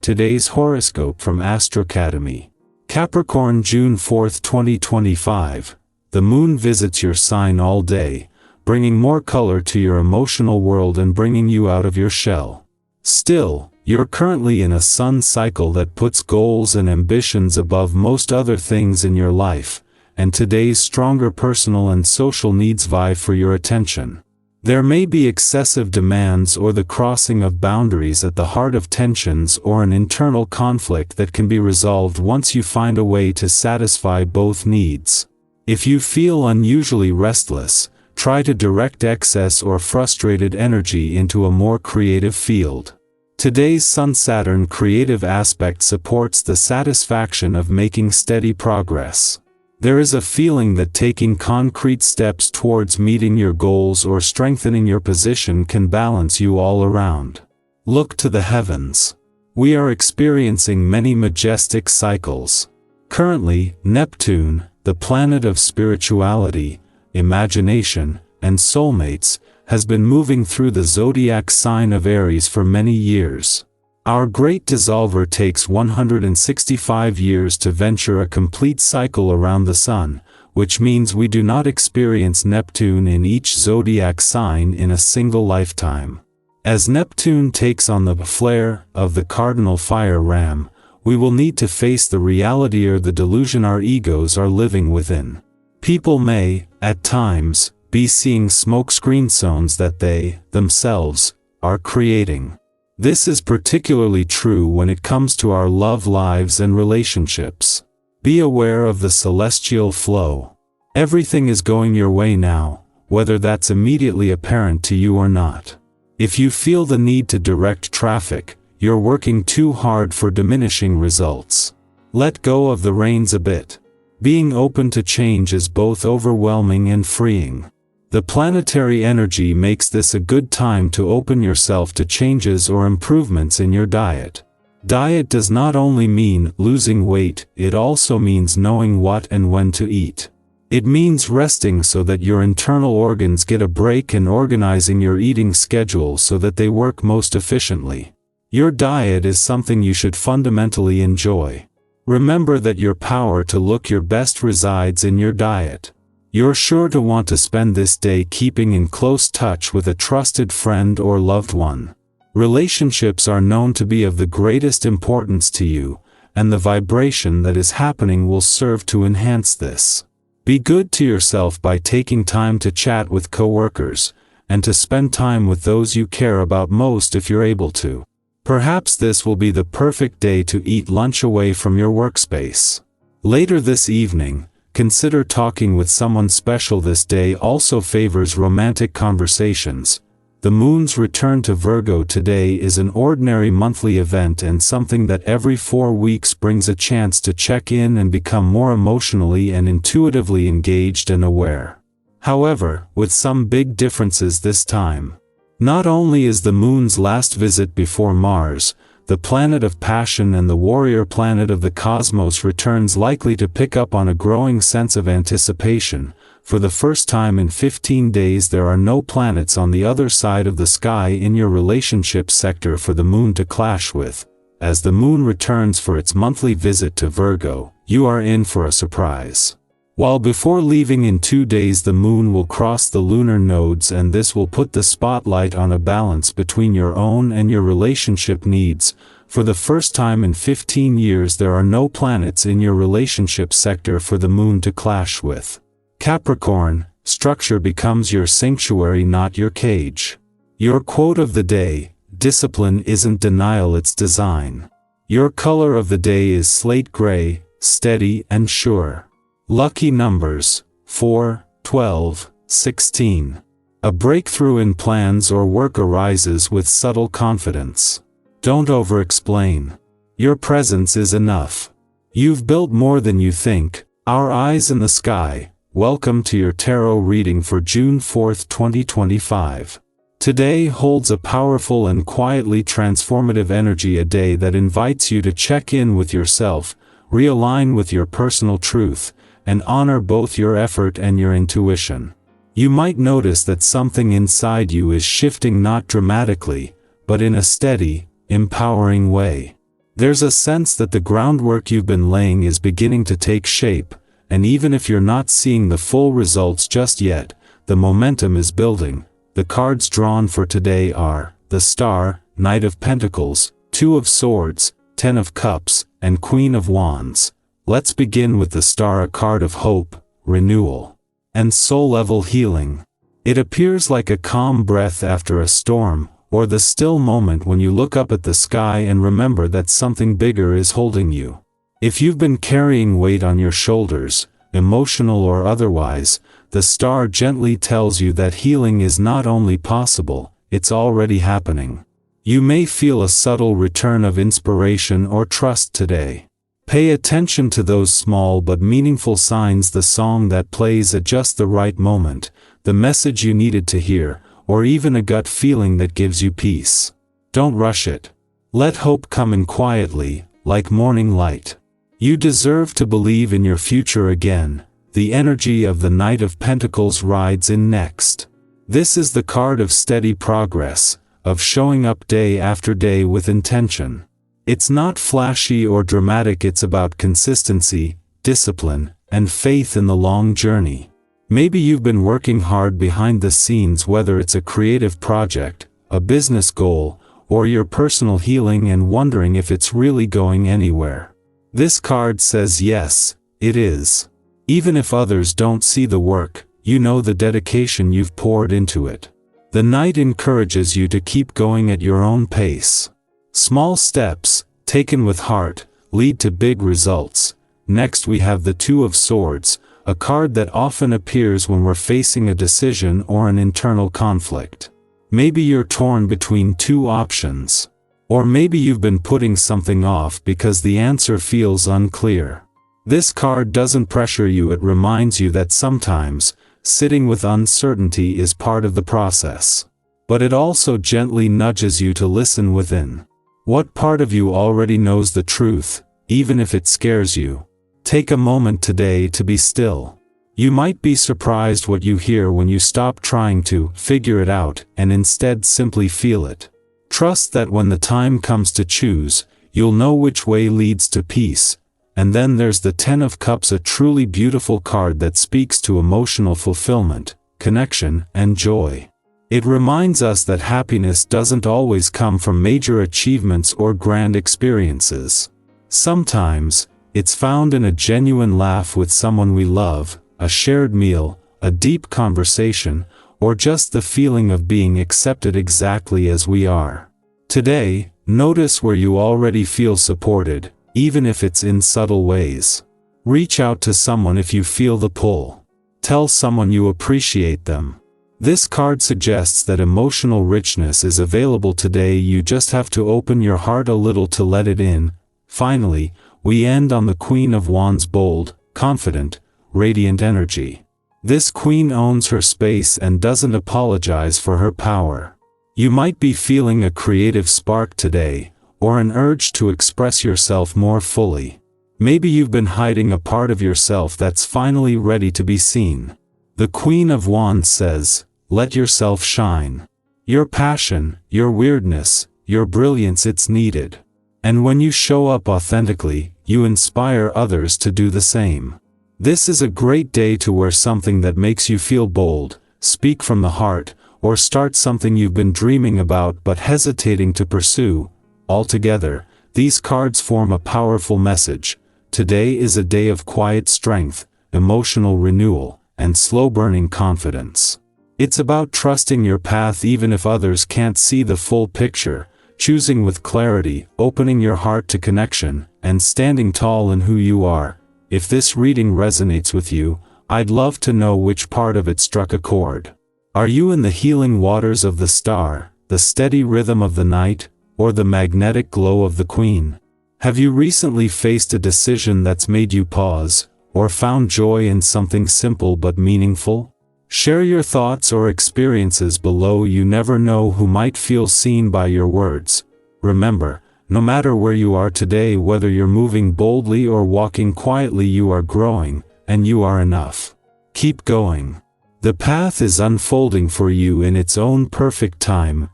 Today's horoscope from Astro Academy. Capricorn, June 4, 2025. The moon visits your sign all day, bringing more color to your emotional world and bringing you out of your shell. Still, you're currently in a sun cycle that puts goals and ambitions above most other things in your life, and today's stronger personal and social needs vie for your attention. There may be excessive demands or the crossing of boundaries at the heart of tensions or an internal conflict that can be resolved once you find a way to satisfy both needs. If you feel unusually restless, try to direct excess or frustrated energy into a more creative field. Today's Sun-Saturn creative aspect supports the satisfaction of making steady progress. There is a feeling that taking concrete steps towards meeting your goals or strengthening your position can balance you all around. Look to the heavens. We are experiencing many majestic cycles. Currently, Neptune, the planet of spirituality, imagination, and soulmates, has been moving through the zodiac sign of Aries for many years. Our great dissolver takes 165 years to venture a complete cycle around the Sun, which means we do not experience Neptune in each zodiac sign in a single lifetime. As Neptune takes on the flair of the cardinal fire ram, we will need to face the reality or the delusion our egos are living within. People may, at times, be seeing smokescreen zones that they, themselves, are creating. This is particularly true when it comes to our love lives and relationships. Be aware of the celestial flow. Everything is going your way now, whether that's immediately apparent to you or not. If you feel the need to direct traffic, you're working too hard for diminishing results. Let go of the reins a bit. Being open to change is both overwhelming and freeing. The planetary energy makes this a good time to open yourself to changes or improvements in your diet. Diet does not only mean losing weight, it also means knowing what and when to eat. It means resting so that your internal organs get a break and organizing your eating schedule so that they work most efficiently. Your diet is something you should fundamentally enjoy. Remember that your power to look your best resides in your diet. You're sure to want to spend this day keeping in close touch with a trusted friend or loved one. Relationships are known to be of the greatest importance to you, and the vibration that is happening will serve to enhance this. Be good to yourself by taking time to chat with coworkers, and to spend time with those you care about most if you're able to. Perhaps this will be the perfect day to eat lunch away from your workspace. Later this evening, consider talking with someone special. This day also favors romantic conversations. The moon's return to Virgo today is an ordinary monthly event and something that every 4 weeks brings a chance to check in and become more emotionally and intuitively engaged and aware. However, with some big differences this time. Not only is the moon's last visit before Mars, the planet of passion and the warrior planet of the cosmos returns, likely to pick up on a growing sense of anticipation. For the first time in 15 days there are no planets on the other side of the sky in your relationship sector for the moon to clash with. As the moon returns for its monthly visit to Virgo, you are in for a surprise. While before leaving in 2 days the moon will cross the lunar nodes, and this will put the spotlight on a balance between your own and your relationship needs. For the first time in 15 years there are no planets in your relationship sector for the moon to clash with. Capricorn, structure becomes your sanctuary, not your cage. Your quote of the day: discipline isn't denial, it's design. Your color of the day is slate gray, steady and sure. Lucky numbers: 4, 12, 16. A breakthrough in plans or work arises with subtle confidence. Don't over-explain. Your presence is enough. You've built more than you think. Our eyes in the sky. Welcome to your tarot reading for June 4, 2025. Today holds a powerful and quietly transformative energy, a day that invites you to check in with yourself, realign with your personal truth, and honor both your effort and your intuition. You might notice that something inside you is shifting, not dramatically, but in a steady, empowering way. There's a sense that the groundwork you've been laying is beginning to take shape, and even if you're not seeing the full results just yet, the momentum is building. The cards drawn for today are the Star, Knight of Pentacles, Two of Swords, Ten of Cups, and Queen of Wands. Let's begin with the Star, a card of hope, renewal, and soul-level healing. It appears like a calm breath after a storm, or the still moment when you look up at the sky and remember that something bigger is holding you. If you've been carrying weight on your shoulders, emotional or otherwise, the Star gently tells you that healing is not only possible, it's already happening. You may feel a subtle return of inspiration or trust today. Pay attention to those small but meaningful signs, the song that plays at just the right moment, the message you needed to hear, or even a gut feeling that gives you peace. Don't rush it. Let hope come in quietly, like morning light. You deserve to believe in your future again. The energy of the Knight of Pentacles rides in next. This is the card of steady progress, of showing up day after day with intention. It's not flashy or dramatic, it's about consistency, discipline, and faith in the long journey. Maybe you've been working hard behind the scenes, whether it's a creative project, a business goal, or your personal healing, and wondering if it's really going anywhere. This card says yes, it is. Even if others don't see the work, you know the dedication you've poured into it. The Knight encourages you to keep going at your own pace. Small steps, taken with heart, lead to big results. Next we have the Two of Swords, a card that often appears when we're facing a decision or an internal conflict. Maybe you're torn between two options. Or maybe you've been putting something off because the answer feels unclear. This card doesn't pressure you, it reminds you that sometimes, sitting with uncertainty is part of the process. But it also gently nudges you to listen within. What part of you already knows the truth, even if it scares you? Take a moment today to be still. You might be surprised what you hear when you stop trying to figure it out and instead simply feel it. Trust that when the time comes to choose, you'll know which way leads to peace. And then there's the Ten of Cups, a truly beautiful card that speaks to emotional fulfillment, connection, and joy. It reminds us that happiness doesn't always come from major achievements or grand experiences. Sometimes, it's found in a genuine laugh with someone we love, a shared meal, a deep conversation, or just the feeling of being accepted exactly as we are. Today, notice where you already feel supported, even if it's in subtle ways. Reach out to someone if you feel the pull. Tell someone you appreciate them. This card suggests that emotional richness is available today, you just have to open your heart a little to let it in. Finally, we end on the Queen of Wands, bold, confident, radiant energy. This queen owns her space and doesn't apologize for her power. You might be feeling a creative spark today, or an urge to express yourself more fully. Maybe you've been hiding a part of yourself that's finally ready to be seen. The Queen of Wands says, let yourself shine. Your passion, your weirdness, your brilliance, it's needed. And when you show up authentically, you inspire others to do the same. This is a great day to wear something that makes you feel bold, speak from the heart, or start something you've been dreaming about but hesitating to pursue. Altogether, these cards form a powerful message. Today is a day of quiet strength, emotional renewal, and slow-burning confidence. It's about trusting your path even if others can't see the full picture, choosing with clarity, opening your heart to connection, and standing tall in who you are. If this reading resonates with you, I'd love to know which part of it struck a chord. Are you in the healing waters of the Star, the steady rhythm of the Knight, or the magnetic glow of the Queen? Have you recently faced a decision that's made you pause, or found joy in something simple but meaningful? Share your thoughts or experiences below. You never know who might feel seen by your words. Remember, no matter where you are today, whether you're moving boldly or walking quietly, you are growing, and you are enough. Keep going. The path is unfolding for you in its own perfect time,